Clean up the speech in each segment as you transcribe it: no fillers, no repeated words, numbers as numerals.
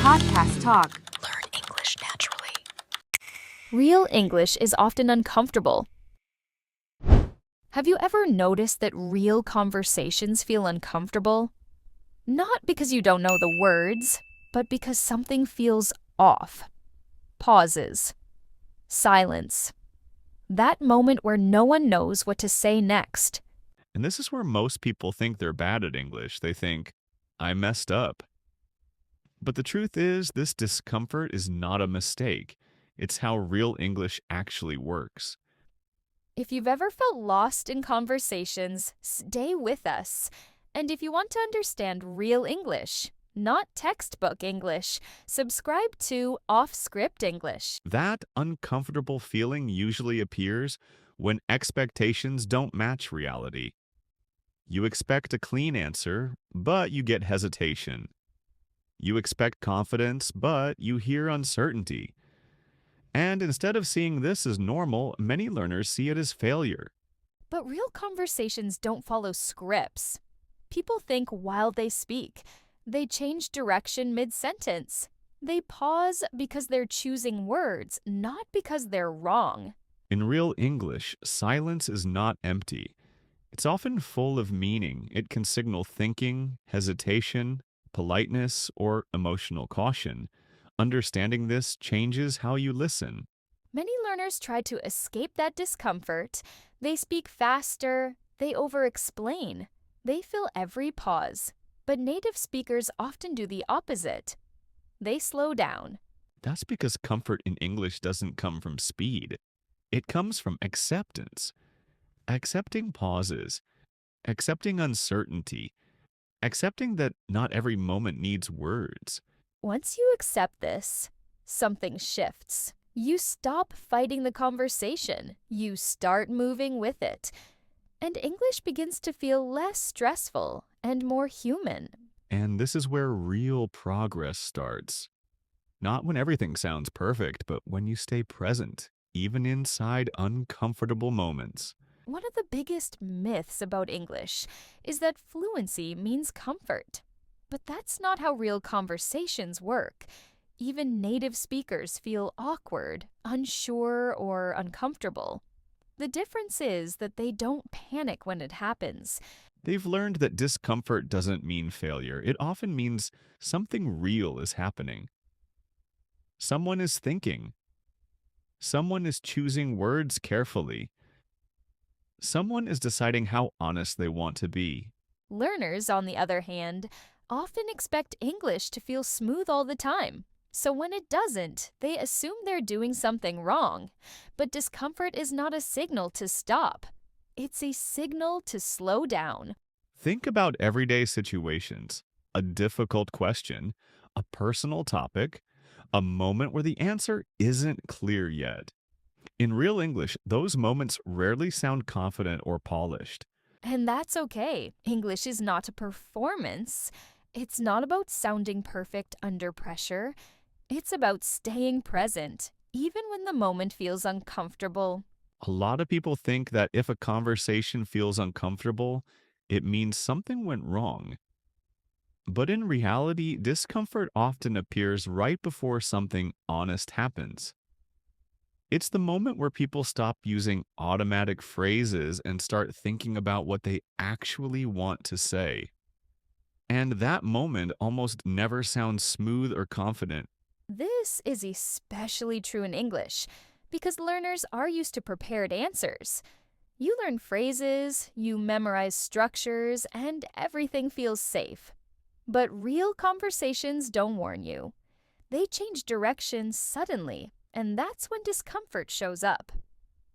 Podcast Talk. Learn English naturally. Real English is often uncomfortable. Have you ever noticed that real conversations feel uncomfortable? Not because you don't know the words, but because something feels off. Pauses. Silence. That moment where no one knows what to say next. And this is where most people think they're bad at English. They think, I messed up. But the truth is, this discomfort is not a mistake. It's how real English actually works. If you've ever felt lost in conversations, stay with us. And if you want to understand real English, not textbook English, subscribe to OffScript English. That uncomfortable feeling usually appears when expectations don't match reality. You expect a clean answer, but you get hesitation. You expect confidence, but you hear uncertainty. And instead of seeing this as normal, many learners see it as failure. But real conversations don't follow scripts. People think while they speak. They change direction mid-sentence. They pause because they're choosing words, not because they're wrong. In real English, silence is not empty. It's often full of meaning. It can signal thinking, hesitation, politeness, or emotional caution. Understanding this changes how you listen. Many learners try to escape that discomfort. They speak faster. They over-explain. They fill every pause. But native speakers often do the opposite. They slow down. That's because comfort in English doesn't come from speed. It comes from acceptance. Accepting pauses. Accepting uncertainty. Accepting that not every moment needs words. Once you accept this, something shifts. You stop fighting the conversation. You start moving with it. And English begins to feel less stressful and more human. And this is where real progress starts. Not when everything sounds perfect, but when you stay present, even inside uncomfortable moments. One of the biggest myths about English is that fluency means comfort. But that's not how real conversations work. Even native speakers feel awkward, unsure, or uncomfortable. The difference is that they don't panic when it happens. They've learned that discomfort doesn't mean failure. It often means something real is happening. Someone is thinking. Someone is choosing words carefully. Someone is deciding how honest they want to be. Learners, on the other hand, often expect English to feel smooth all the time. So when it doesn't, they assume they're doing something wrong. But discomfort is not a signal to stop. It's a signal to slow down. Think about everyday situations, a difficult question, a personal topic, a moment where the answer isn't clear yet. In real English, those moments rarely sound confident or polished. And that's okay. English is not a performance. It's not about sounding perfect under pressure. It's about staying present, even when the moment feels uncomfortable. A lot of people think that if a conversation feels uncomfortable, it means something went wrong. But in reality, discomfort often appears right before something honest happens. It's the moment where people stop using automatic phrases and start thinking about what they actually want to say. And that moment almost never sounds smooth or confident. This is especially true in English because learners are used to prepared answers. You learn phrases, you memorize structures, and everything feels safe. But real conversations don't warn you. They change direction suddenly, and that's when discomfort shows up.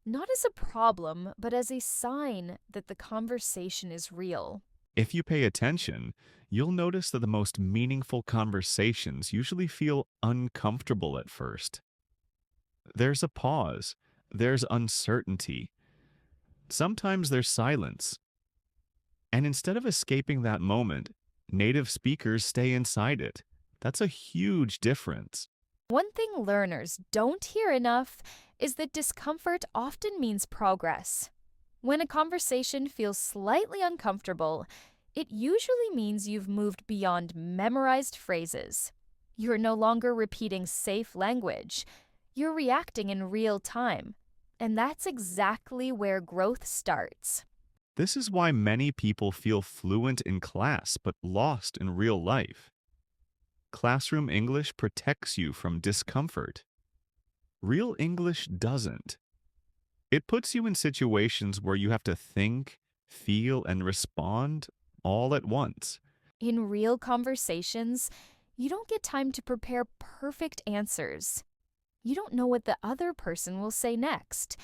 Not as a problem, but as a sign that the conversation is real. If you pay attention, you'll notice that the most meaningful conversations usually feel uncomfortable at first. There's a pause. There's uncertainty. Sometimes there's silence. And instead of escaping that moment, native speakers stay inside it. That's a huge difference. One thing learners don't hear enough is that discomfort often means progress. When a conversation feels slightly uncomfortable, it usually means you've moved beyond memorized phrases. You're no longer repeating safe language. You're reacting in real time. And that's exactly where growth starts. This is why many people feel fluent in class but lost in real life. Classroom English protects you from discomfort. Real English doesn't. It puts you in situations where you have to think, feel, and respond all at once. In real conversations, you don't get time to prepare perfect answers. You don't know what the other person will say next,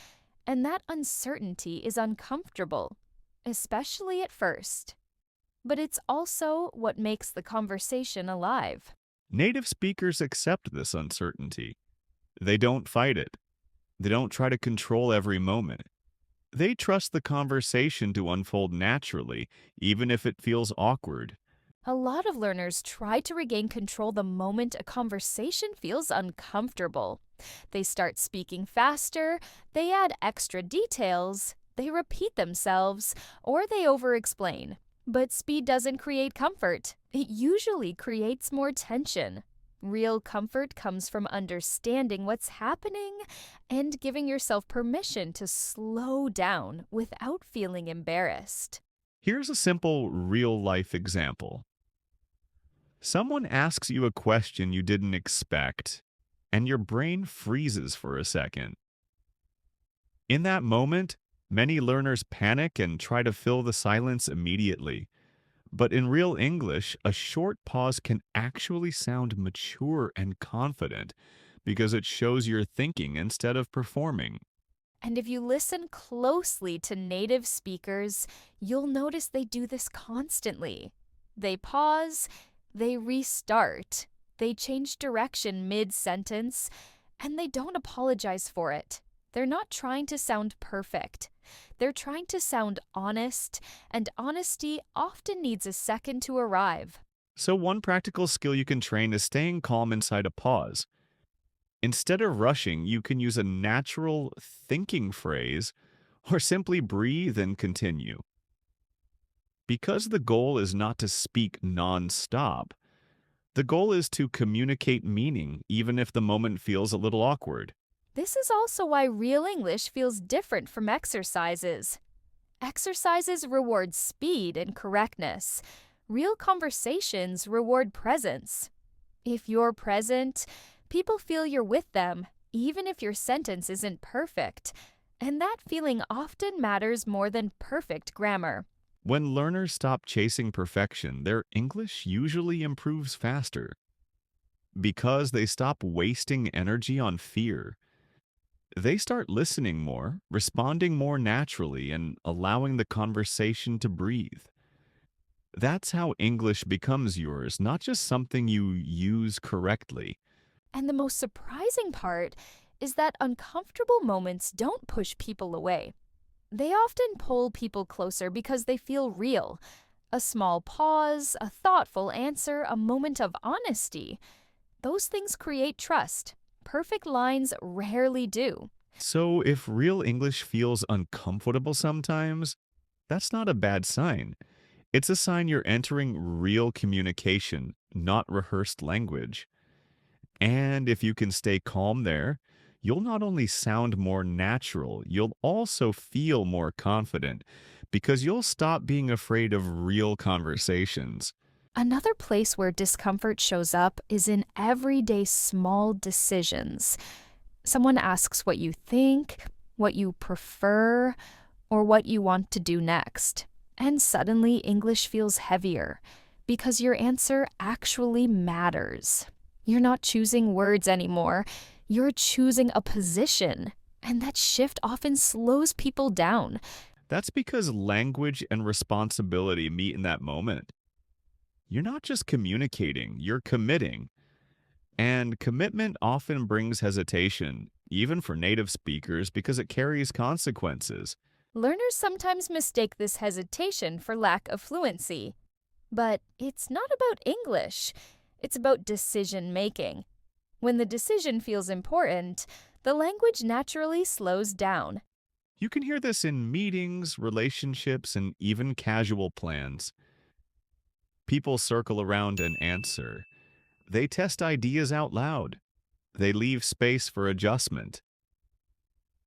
and that uncertainty is uncomfortable, especially at first. But it's also what makes the conversation alive. Native speakers accept this uncertainty. They don't fight it. They don't try to control every moment. They trust the conversation to unfold naturally, even if it feels awkward. A lot of learners try to regain control the moment a conversation feels uncomfortable. They start speaking faster, they add extra details, they repeat themselves, or they over-explain. But speed doesn't create comfort. It usually creates more tension. Real comfort comes from understanding what's happening and giving yourself permission to slow down without feeling embarrassed. Here's a simple real-life example. Someone asks you a question you didn't expect, and your brain freezes for a second. In that moment, many learners panic and try to fill the silence immediately. But in real English, a short pause can actually sound mature and confident because it shows you're thinking instead of performing. And if you listen closely to native speakers, you'll notice they do this constantly. They pause, they restart, they change direction mid-sentence, and they don't apologize for it. They're not trying to sound perfect. They're trying to sound honest, and honesty often needs a second to arrive. So one practical skill you can train is staying calm inside a pause. Instead of rushing, you can use a natural thinking phrase or simply breathe and continue. Because the goal is not to speak non-stop, the goal is to communicate meaning even if the moment feels a little awkward. This is also why real English feels different from exercises. Exercises reward speed and correctness. Real conversations reward presence. If you're present, people feel you're with them, even if your sentence isn't perfect. And that feeling often matters more than perfect grammar. When learners stop chasing perfection, their English usually improves faster. Because they stop wasting energy on fear. They start listening more, responding more naturally, and allowing the conversation to breathe. That's how English becomes yours, not just something you use correctly. And the most surprising part is that uncomfortable moments don't push people away. They often pull people closer because they feel real. A small pause, a thoughtful answer, a moment of honesty. Those things create trust. Perfect lines rarely do. So if real English feels uncomfortable sometimes, that's not a bad sign. It's a sign you're entering real communication, not rehearsed language. And if you can stay calm there, you'll not only sound more natural, you'll also feel more confident because you'll stop being afraid of real conversations. Another place where discomfort shows up is in everyday small decisions. Someone asks what you think, what you prefer, or what you want to do next. And suddenly English feels heavier because your answer actually matters. You're not choosing words anymore. You're choosing a position. And that shift often slows people down. That's because language and responsibility meet in that moment. You're not just communicating, you're committing. And commitment often brings hesitation, even for native speakers, because it carries consequences. Learners sometimes mistake this hesitation for lack of fluency. But it's not about English. It's about decision making. When the decision feels important, the language naturally slows down. You can hear this in meetings, relationships, and even casual plans. People circle around an answer. They test ideas out loud. They leave space for adjustment.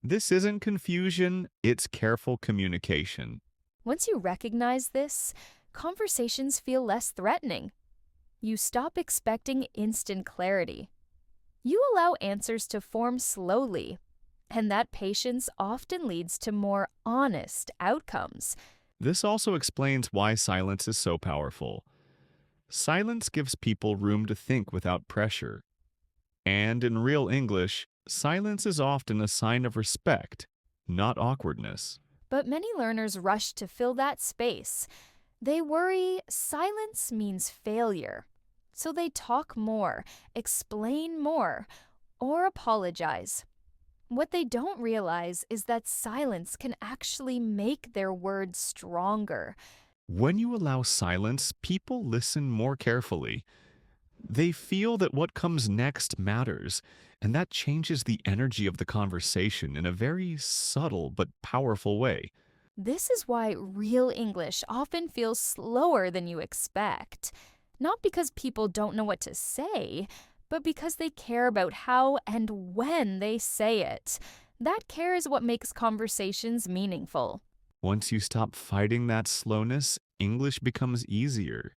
This isn't confusion, it's careful communication. Once you recognize this, conversations feel less threatening. You stop expecting instant clarity. You allow answers to form slowly, and that patience often leads to more honest outcomes. This also explains why silence is so powerful. Silence gives people room to think without pressure. And in real English, silence is often a sign of respect, not awkwardness. But many learners rush to fill that space. They worry silence means failure. So they talk more, explain more, or apologize. What they don't realize is that silence can actually make their words stronger. When you allow silence, people listen more carefully. They feel that what comes next matters, and that changes the energy of the conversation in a very subtle but powerful way. This is why real English often feels slower than you expect. Not because people don't know what to say, but because they care about how and when they say it. That care is what makes conversations meaningful. Once you stop fighting that slowness, English becomes easier.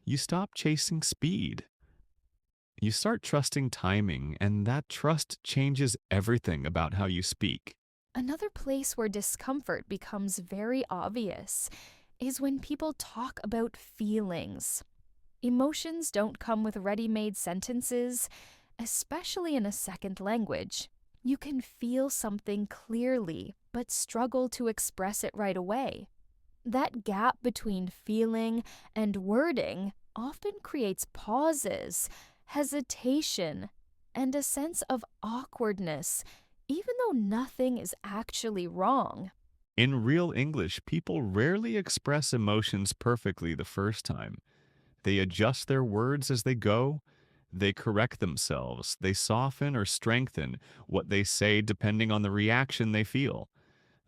You stop chasing speed. You start trusting timing, and that trust changes everything about how you speak. Another place where discomfort becomes very obvious is when people talk about feelings. Emotions don't come with ready-made sentences, especially in a second language. You can feel something clearly, but struggle to express it right away. That gap between feeling and wording often creates pauses, hesitation, and a sense of awkwardness, even though nothing is actually wrong. In real English, people rarely express emotions perfectly the first time. They adjust their words as they go. They correct themselves. They soften or strengthen what they say depending on the reaction they feel.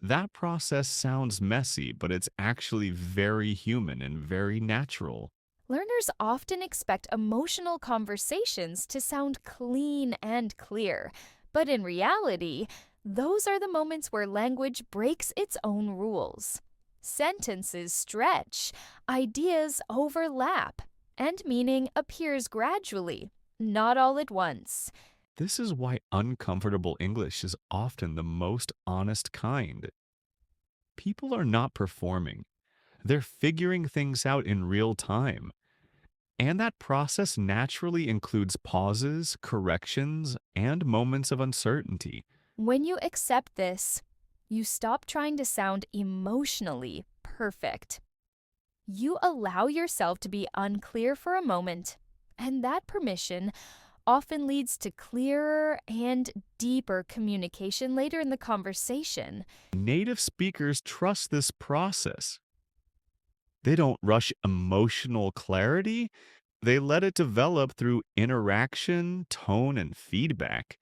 That process sounds messy, but it's actually very human and very natural. Learners often expect emotional conversations to sound clean and clear, but in reality, those are the moments where language breaks its own rules. Sentences stretch, ideas overlap, and meaning appears gradually, not all at once. This is why uncomfortable English is often the most honest kind. People are not performing. They're figuring things out in real time. And that process naturally includes pauses, corrections, and moments of uncertainty. When you accept this, you stop trying to sound emotionally perfect. You allow yourself to be unclear for a moment, and that permission often leads to clearer and deeper communication later in the conversation. Native speakers trust this process. They don't rush emotional clarity. They let it develop through interaction, tone, and feedback.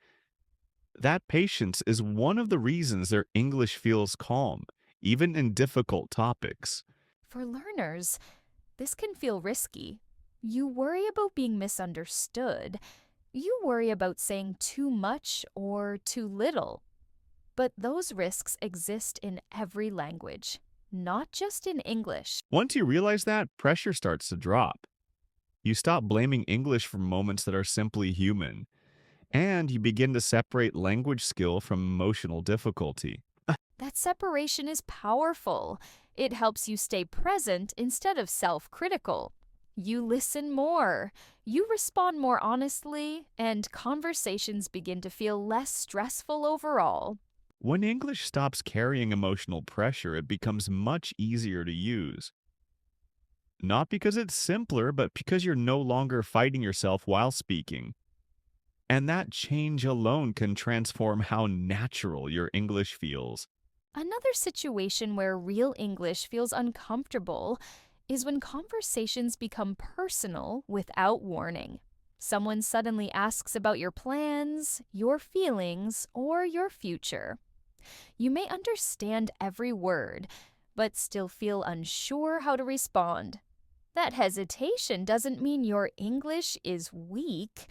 That patience is one of the reasons their English feels calm, even in difficult topics. For learners, this can feel risky. You worry about being misunderstood. You worry about saying too much or too little. But those risks exist in every language, not just in English. Once you realize that, pressure starts to drop. You stop blaming English for moments that are simply human, and you begin to separate language skill from emotional difficulty. That separation is powerful. It helps you stay present instead of self-critical. You listen more, you respond more honestly, and conversations begin to feel less stressful overall. When English stops carrying emotional pressure, it becomes much easier to use. Not because it's simpler, but because you're no longer fighting yourself while speaking. And that change alone can transform how natural your English feels. Another situation where real English feels uncomfortable is when conversations become personal without warning. Someone suddenly asks about your plans, your feelings, or your future. You may understand every word, but still feel unsure how to respond. That hesitation doesn't mean your English is weak.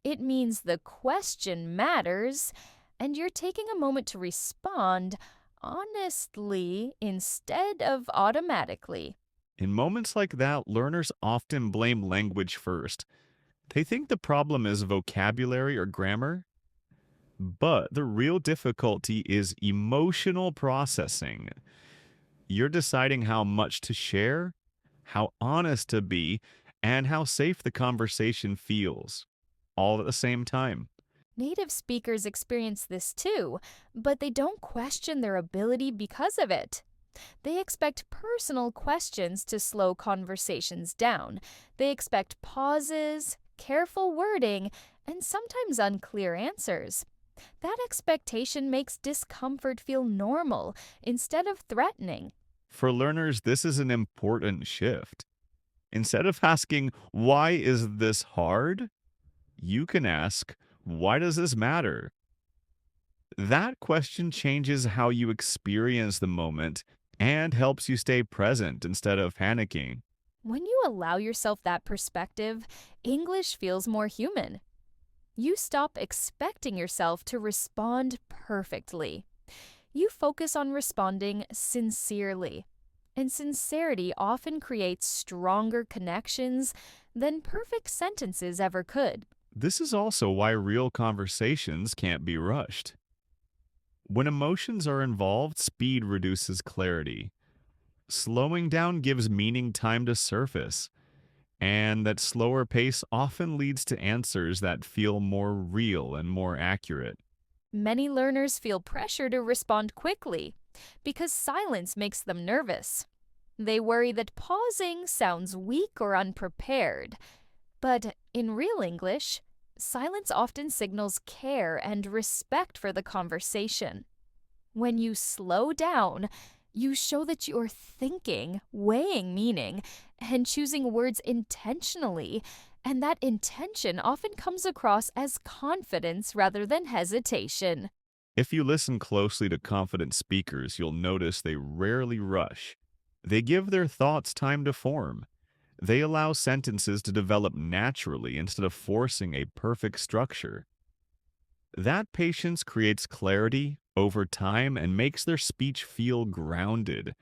It means the question matters, and you're taking a moment to respond honestly instead of automatically. In moments like that, learners often blame language first. They think the problem is vocabulary or grammar, but the real difficulty is emotional processing. You're deciding how much to share, how honest to be, and how safe the conversation feels, all at the same time. Native speakers experience this too, but they don't question their ability because of it. They expect personal questions to slow conversations down. They expect pauses, careful wording, and sometimes unclear answers. That expectation makes discomfort feel normal instead of threatening. For learners, this is an important shift. Instead of asking, why is this hard? You can ask, why does this matter? That question changes how you experience the moment and helps you stay present instead of panicking. When you allow yourself that perspective, English feels more human. You stop expecting yourself to respond perfectly. You focus on responding sincerely. And sincerity often creates stronger connections than perfect sentences ever could. This is also why real conversations can't be rushed. When emotions are involved, speed reduces clarity. Slowing down gives meaning time to surface, and that slower pace often leads to answers that feel more real and more accurate. Many learners feel pressure to respond quickly because silence makes them nervous. They worry that pausing sounds weak or unprepared. But in real English, silence often signals care and respect for the conversation. When you slow down, you show that you're thinking, weighing meaning, and choosing words intentionally, and that intention often comes across as confidence rather than hesitation. If you listen closely to confident speakers, you'll notice they rarely rush. They give their thoughts time to form. They allow sentences to develop naturally instead of forcing a perfect structure. That patience creates clarity over time and makes their speech feel grounded,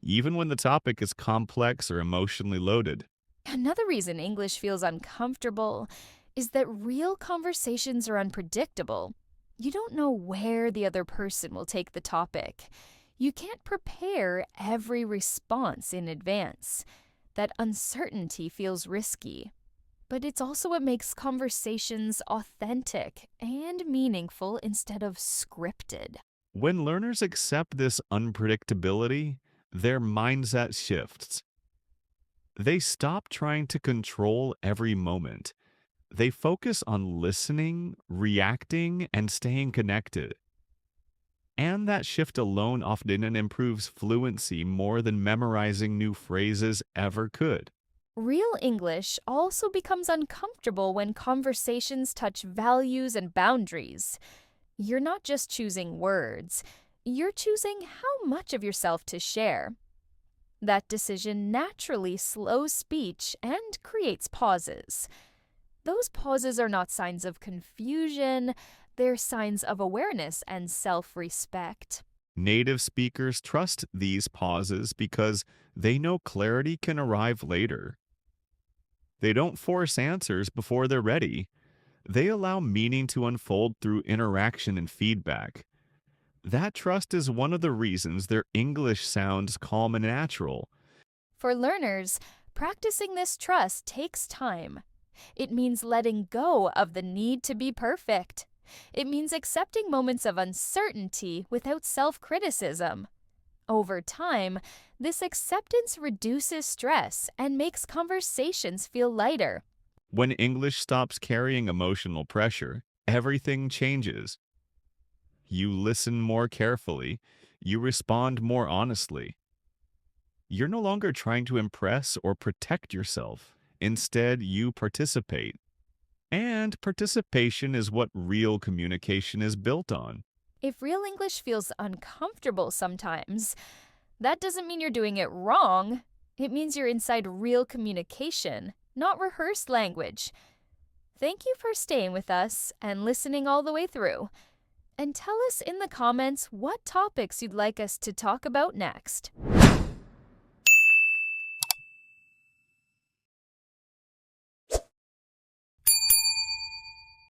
even when the topic is complex or emotionally loaded. Another reason English feels uncomfortable is that real conversations are unpredictable. You don't know where the other person will take the topic. You can't prepare every response in advance. That uncertainty feels risky. But it's also what makes conversations authentic and meaningful instead of scripted. When learners accept this unpredictability, their mindset shifts. They stop trying to control every moment. They focus on listening, reacting, and staying connected. And that shift alone often improves fluency more than memorizing new phrases ever could. Real English also becomes uncomfortable when conversations touch values and boundaries. You're not just choosing words, you're choosing how much of yourself to share. That decision naturally slows speech and creates pauses. Those pauses are not signs of confusion, they're signs of awareness and self-respect. Native speakers trust these pauses because they know clarity can arrive later. They don't force answers before they're ready. They allow meaning to unfold through interaction and feedback. That trust is one of the reasons their English sounds calm and natural. For learners, practicing this trust takes time. It means letting go of the need to be perfect. It means accepting moments of uncertainty without self-criticism. Over time, this acceptance reduces stress and makes conversations feel lighter. When English stops carrying emotional pressure, everything changes. You listen more carefully. You respond more honestly. You're no longer trying to impress or protect yourself. Instead, you participate. And participation is what real communication is built on. If real English feels uncomfortable sometimes, that doesn't mean you're doing it wrong. It means you're inside real communication, not rehearsed language. Thank you for staying with us and listening all the way through. And tell us in the comments what topics you'd like us to talk about next.